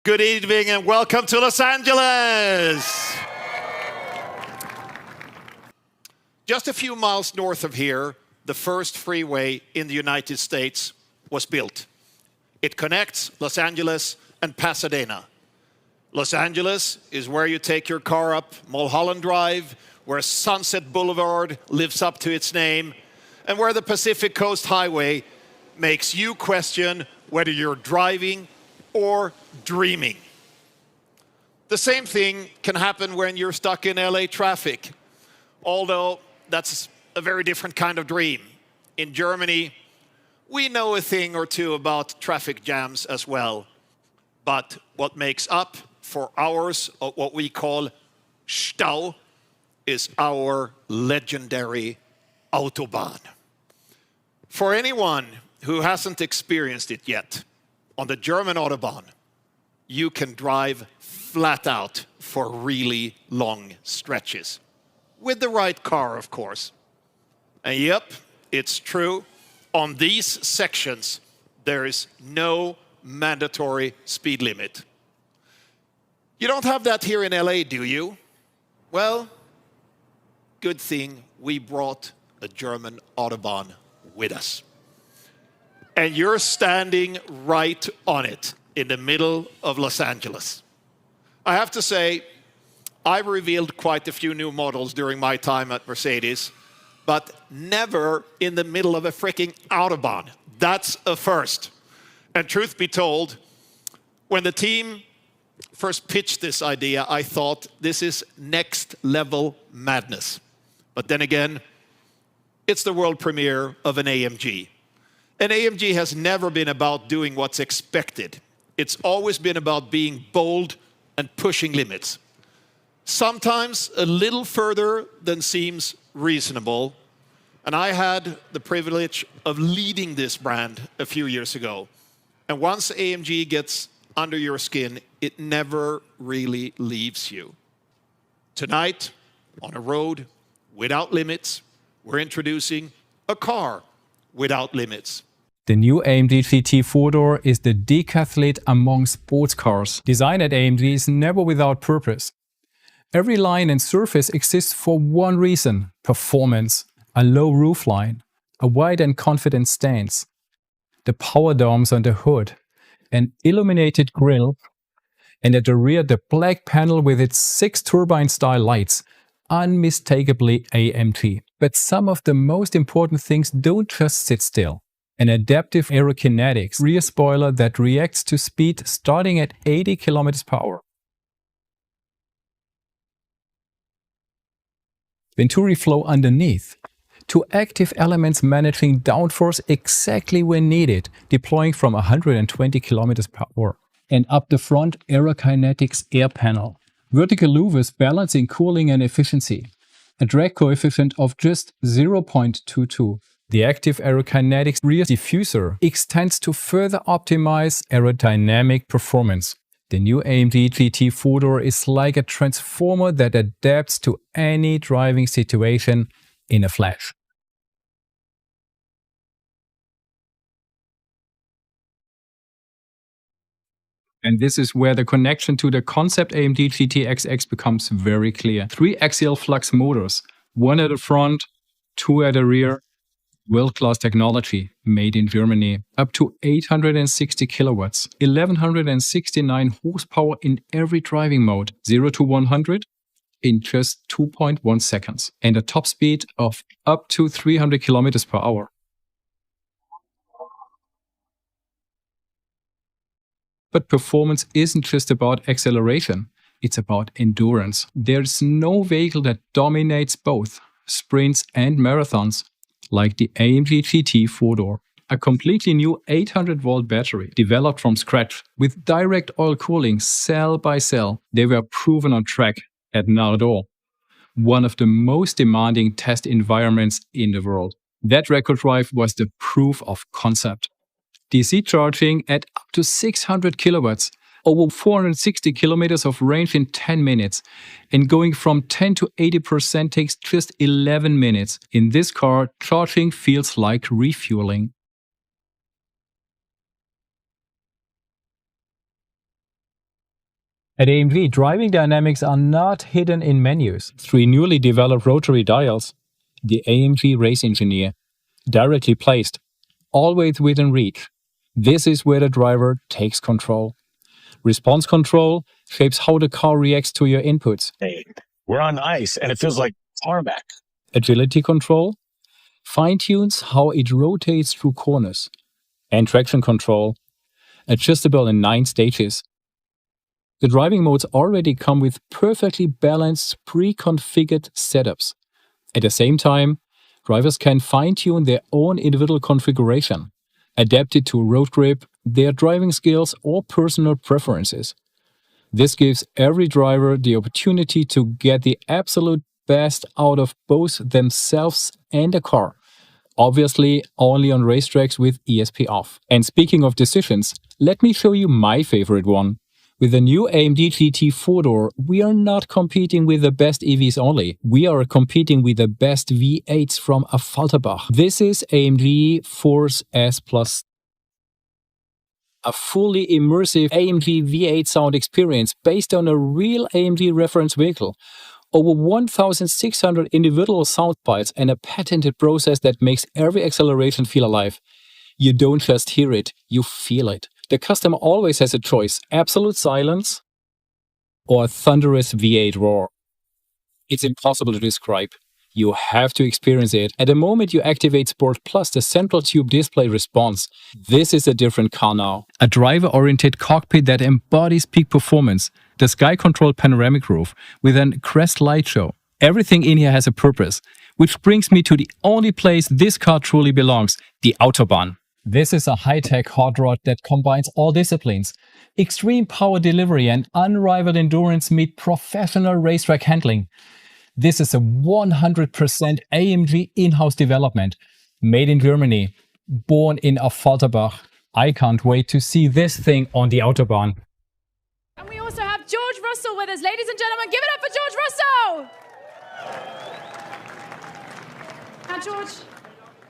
Good evening and welcome to Los Angeles. Just a few miles north of here, the first freeway in the United States was built. It connects Los Angeles and Pasadena. Los Angeles is where you take your car up Mulholland Drive, where Sunset Boulevard lives up to its name, and where the Pacific Coast Highway makes you question whether you're driving or dreaming. The same thing can happen when you're stuck in LA traffic, although that's a very different kind of dream. In Germany, we know a thing or two about traffic jams as well. But what makes up for hours of what we call Stau is our legendary Autobahn. For anyone who hasn't experienced it yet, on the German Autobahn, you can drive flat out for really long stretches. With the right car, of course. And yep, it's true. On these sections, there is no mandatory speed limit. You don't have that here in LA, do you? Well, good thing we brought a German Autobahn with us. And you're standing right on it in the middle of Los Angeles. I have to say, I've revealed quite a few new models during my time at Mercedes, but never in the middle of a freaking Autobahn. That's a first. And truth be told, when the team first pitched this idea, I thought this is next level madness. But then again, it's the world premiere of an AMG. An AMG has never been about doing what's expected. It's always been about being bold and pushing limits. Sometimes a little further than seems reasonable. And I had the privilege of leading this brand a few years ago. And once AMG gets under your skin, it never really leaves you. Tonight, on a road without limits, we're introducing a car without limits. The new AMG GT 4-door is the decathlete among sports cars. Design at AMG is never without purpose. Every line and surface exists for one reason: performance. A low roofline, a wide and confident stance, the power domes on the hood, an illuminated grille, and at the rear the black panel with its 6 turbine-style lights, unmistakably AMG. But some of the most important things don't just sit still. An adaptive aerokinetics rear spoiler that reacts to speed starting at 80 km/h. Venturi flow underneath. 2 active elements managing downforce exactly when needed, deploying from 120 km/h. And up the front, aerokinetics air panel. Vertical louvers balancing cooling and efficiency. A drag coefficient of just 0.22. The active aerokinetics rear diffuser extends to further optimize aerodynamic performance. The new AMG GT 4-door is like a transformer that adapts to any driving situation in a flash. And this is where the connection to the concept AMG GT XX becomes very clear. 3 axial flux motors, 1 at the front, 2 at the rear. World-class technology, made in Germany, up to 860 kilowatts, 1169 horsepower in every driving mode, 0 to 100 in just 2.1 seconds, and a top speed of up to 300 km/h. But performance isn't just about acceleration, it's about endurance. There's no vehicle that dominates both sprints and marathons like the AMG GT 4-door. A completely new 800-volt battery developed from scratch with direct oil cooling cell by cell. They were proven on track at Nardò, one of the most demanding test environments in the world. That record drive was the proof of concept. DC charging at up to 600 kilowatts, over 460 kilometers of range in 10 minutes, and going from 10 to 80% takes just 11 minutes. In this car, charging feels like refueling. At AMG, driving dynamics are not hidden in menus. 3 newly developed rotary dials, the AMG race engineer, directly placed, always within reach. This is where the driver takes control. Response control shapes how the car reacts to your inputs. Hey, we're on ice and it feels like tarmac. Agility control fine-tunes how it rotates through corners. And traction control, adjustable in 9 stages. The driving modes already come with perfectly balanced, pre-configured setups. At the same time, drivers can fine-tune their own individual configuration, adapt it to road grip, their driving skills, or personal preferences. This gives every driver the opportunity to get the absolute best out of both themselves and the car. Obviously, only on racetracks with ESP off. And speaking of decisions, let me show you my favorite one. With the new AMG GT 4-door, we are not competing with the best EVs only. We are competing with the best V8s from a Falterbach. This is AMG Force S Plus. A fully immersive AMG V8 sound experience based on a real AMG reference vehicle. Over 1,600 individual sound bites and a patented process that makes every acceleration feel alive. You don't just hear it, you feel it. The customer always has a choice, absolute silence or a thunderous V8 roar. It's impossible to describe. You have to experience it. At the moment you activate Sport Plus, the central tube display responds. This is a different car now. A driver-oriented cockpit that embodies peak performance. The sky-controlled panoramic roof with an Crest light show. Everything in here has a purpose. Which brings me to the only place this car truly belongs, the Autobahn. This is a high-tech hot rod that combines all disciplines. Extreme power delivery and unrivaled endurance meet professional racetrack handling. This is a 100% AMG in-house development, made in Germany, born in a Falterbach. I can't wait to see this thing on the Autobahn. And we also have George Russell with us. Ladies and gentlemen, give it up for George Russell! Now, George,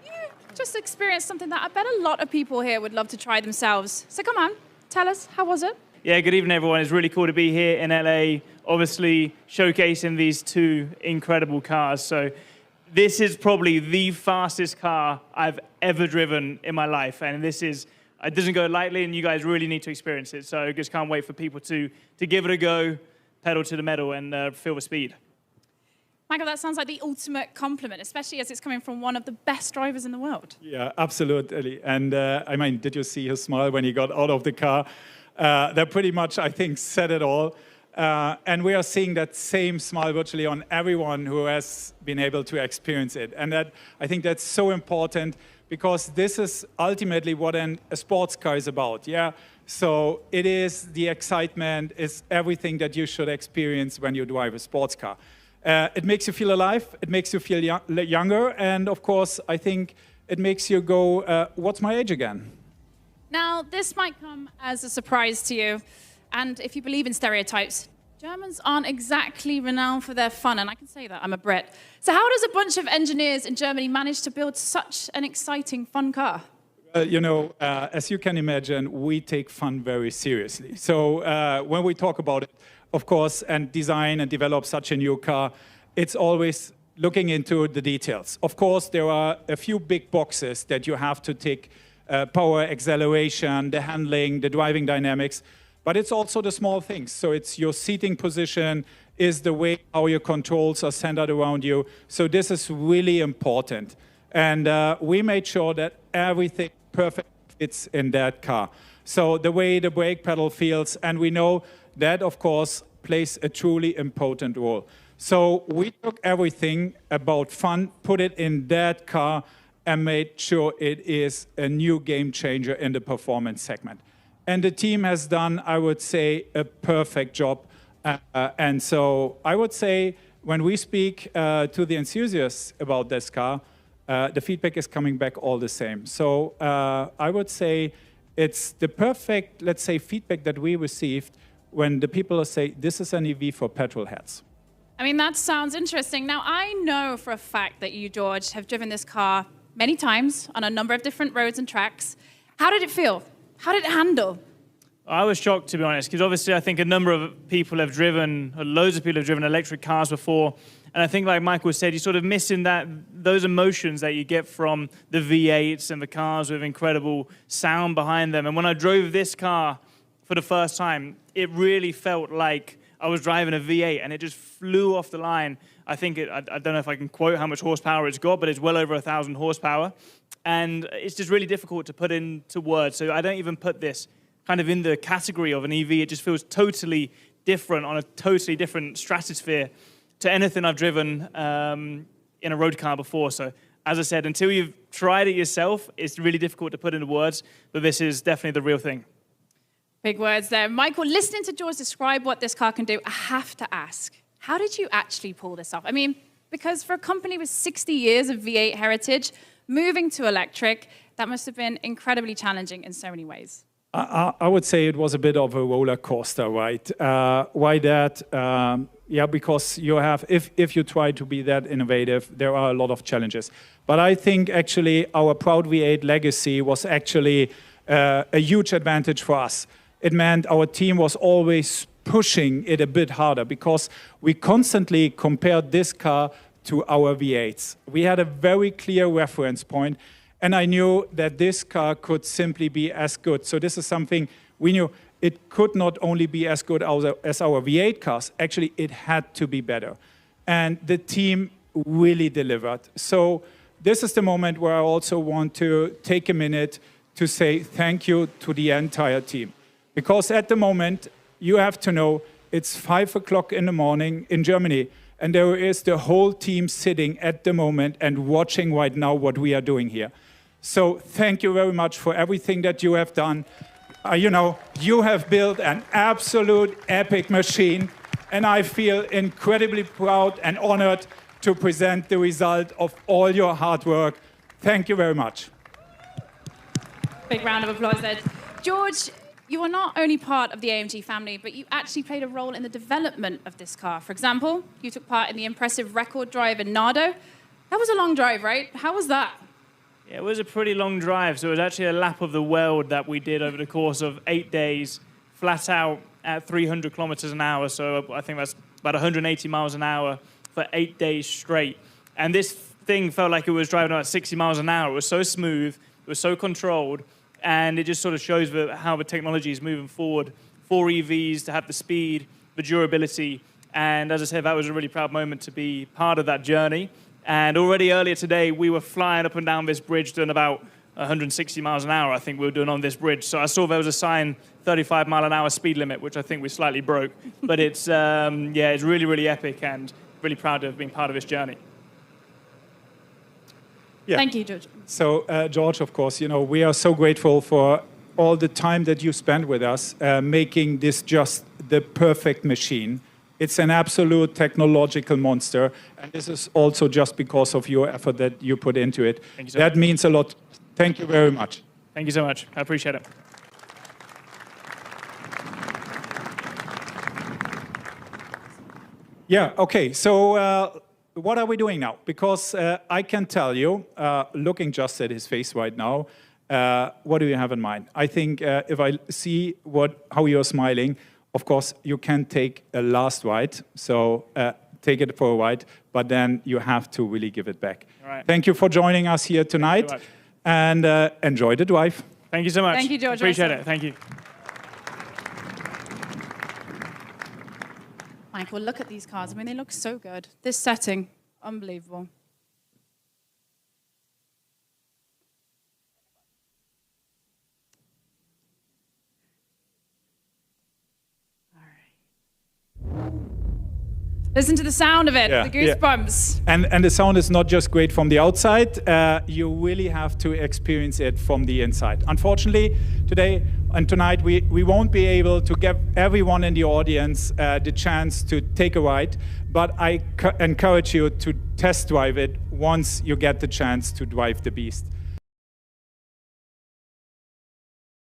you just experienced something that I bet a lot of people here would love to try themselves. So come on, tell us, how was it? Yeah, good evening, everyone. It's really cool to be here in LA, obviously showcasing these 2 incredible cars. So this is probably the fastest car I've ever driven in my life. And it doesn't go lightly, and you guys really need to experience it. So I just can't wait for people to give it a go, pedal to the metal, and feel the speed. Michael, that sounds like the ultimate compliment, especially as it's coming from one of the best drivers in the world. Yeah, absolutely. And I mean, did you see his smile when he got out of the car? That pretty much, I think, said it all. And we are seeing that same smile virtually on everyone who has been able to experience it. And I think that's so important, because this is ultimately what a sports car is about. Yeah. So it is the excitement, is everything that you should experience when you drive a sports car. It makes you feel alive, it makes you feel younger, and of course, I think it makes you go, what's my age again? Now, this might come as a surprise to you, and if you believe in stereotypes, Germans aren't exactly renowned for their fun, and I can say that, I'm a Brit. So how does a bunch of engineers in Germany manage to build such an exciting, fun car? As you can imagine, we take fun very seriously. So when we talk about it, of course, and design and develop such a new car, it's always looking into the details. Of course, there are a few big boxes that you have to tick: power, acceleration, the handling, the driving dynamics. But it's also the small things. So it's your seating position, is the way how your controls are centered around you. So this is really important. And we made sure that everything perfect fits in that car. So the way the brake pedal feels, and we know that, of course, plays a truly important role. So we took everything about fun, put it in that car, and made sure it is a new game changer in the performance segment. And the team has done, I would say, a perfect job. And so I would say when we speak to the enthusiasts about this car, the feedback is coming back all the same. So I would say it's the perfect, let's say, feedback that we received when the people say, this is an EV for petrol heads. I mean, that sounds interesting. Now, I know for a fact that you, George, have driven this car many times on a number of different roads and tracks. How did it feel? How did it handle? I was shocked, to be honest, because obviously I think a number of people have driven, or loads of people have driven electric cars before. And I think, like Michael said, you're sort of missing those emotions that you get from the V8s and the cars with incredible sound behind them. And when I drove this car for the first time, it really felt like I was driving a V8, and it just flew off the line. I think I don't know if I can quote how much horsepower it's got, but it's well over 1,000 horsepower. And it's just really difficult to put into words. So I don't even put this kind of in the category of an EV. It just feels totally different, on a totally different stratosphere to anything I've driven in a road car before. So as I said, until you've tried it yourself, it's really difficult to put into words, but this is definitely the real thing. Big words there. Michael, listening to George describe what this car can do, I have to ask, how did you actually pull this off? I mean, because for a company with 60 years of V8 heritage, moving to electric, that must have been incredibly challenging in so many ways. I would say it was a bit of a roller coaster, right? Why that? Yeah, because you have, if you try to be that innovative, there are a lot of challenges. But I think actually our proud V8 legacy was actually a huge advantage for us. It meant our team was always pushing it a bit harder because we constantly compared this car to our V8s. We had a very clear reference point, and I knew that this car could simply be as good. So this is something we knew. It could not only be as good as our V8 cars, actually it had to be better. And the team really delivered. So this is the moment where I also want to take a minute to say thank you to the entire team. Because at the moment, you have to know, it's 5 o'clock in the morning in Germany, and there is the whole team sitting at the moment and watching right now what we are doing here. So thank you very much for everything that you have done. You have built an absolute epic machine, and I feel incredibly proud and honored to present the result of all your hard work. Thank you very much. Big round of applause there. George, you are not only part of the AMG family, but you actually played a role in the development of this car. For example, you took part in the impressive record drive in Nardo. That was a long drive, right? How was that? Yeah, it was a pretty long drive, so it was actually a lap of the world that we did over the course of 8 days, flat out at 300 kilometers an hour, so I think that's about 180 miles an hour for 8 days straight. And this thing felt like it was driving about 60 miles an hour. It was so smooth, it was so controlled, and it just sort of shows how the technology is moving forward for EVs to have the speed, the durability, and as I said, that was a really proud moment to be part of that journey. And already earlier today, we were flying up and down this bridge doing about 160 miles an hour, I think we were doing on this bridge. So I saw there was a sign, 35 mile an hour speed limit, which I think we slightly broke. But it's, it's really, really epic and really proud to have been part of this journey. Yeah. Thank you, George. So, George, of course, we are so grateful for all the time that you spent with us, making this just the perfect machine. It's an absolute technological monster, and this is also just because of your effort that you put into it. Thank you so much. That means a lot. Thank you very much. Thank you so much. I appreciate it. Yeah, okay. So what are we doing now? Because I can tell you, looking just at his face right now, what do you have in mind? I think if I see how you're smiling, of course, you can take a last ride, so take it for a ride, but then you have to really give it back. All right. Thank you for joining us here tonight, and enjoy the drive. Thank you so much. Thank you, George. Appreciate it. Thank you. Michael, look at these cars. I mean, they look so good. This setting, unbelievable. Listen to the sound of it, the goosebumps. Yeah. And the sound is not just great from the outside, you really have to experience it from the inside. Unfortunately, today and tonight, we won't be able to give everyone in the audience the chance to take a ride, but I encourage you to test drive it once you get the chance to drive the beast.